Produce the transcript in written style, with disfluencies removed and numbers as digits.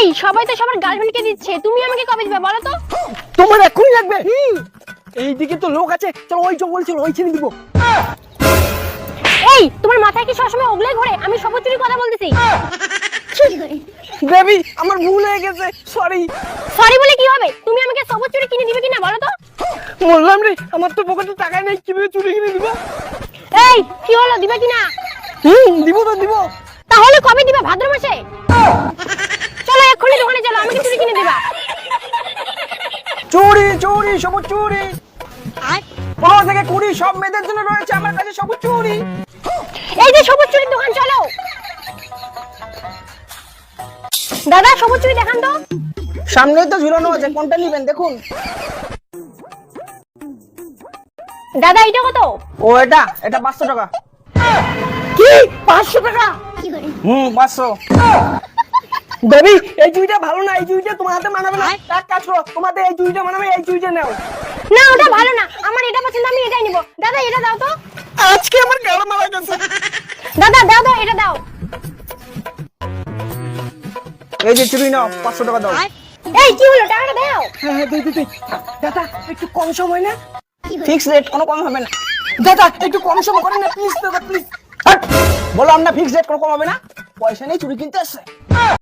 এই সবাই তো সবার গার্লফ্রেন্ডকে দিচ্ছে, তুমি আমাকে কবে দিবে বলো তো? তোমার এখনই লাগবে? এইদিকে তো লোক আছে, চলো ওই জঙ্গল চলো, ওইখানে দিব। এই তোমার মাথায় কি সবসময় ওগলাই ঘোরে? আমি সবুজ চুরির কথা বলতেছি। বেবি আমার ভুল হয়ে গেছে, সরি। সরি বলে কি হবে? তুমি আমাকে সবুজ চুরি কিনে দিবে কিনা বলো তো? বললাম রে, আমার তো পকেটে টাকা নেই, কিভাবে চুরি কিনে দিব? এই কি হলো, দিবে কিনা? দিব তো দিব। তাহলে কবে দিবা? ভাদ্র মাসে? চলো এক্ষুনি দোকানে চলো, আমাকে চুরি কিনে দিবা। চুরি চুরি সবুজ চুরি, 15 থেকে 20 সব মেয়েদের জন্য রয়েছে আমার কাছে সবুজ চুরি। এই যে সবুজ চুরির দোকান, চলো। দাদা সবুজ চুরি দেখান তো। সামনেই তো ঝুলানো আছে, কোনটা নেবেন দেখুন। দাদা এটা কত? ও এটা 500 টাকা। কি 500 টাকা? 500। বেবি এই চুড়িটা ভালো না, এই চুড়িটা তোমার হাতে মানাবে না। এক কাজ করো, তোমাদের এই চুড়িটা মানাবে, এই চুড়িটা নাও। না ওটা ভালো না, আমার এটা পছন্দ, আমি এটাই নিব। দাদা এটা দাও তো। আজকে আমার গাড়ি মারা গেছে। দাদা দাও দাও, এটা দাও। এই যে চুড়ি নাও, 500 টাকা দাও। এই কি হলো, টাকাটা দাও। হ্যাঁ দিই। দাদা একটু কম সময় না? ফিক্স রেট, কোনো কম হবে না। দাদা একটু কম সময় করেন না প্লিজ, দাদা প্লিজ। বললাম না ফিক্স রেট, কোনো কম হবে না। পয়সা নেই, চুড়ি কিনতে আসছে।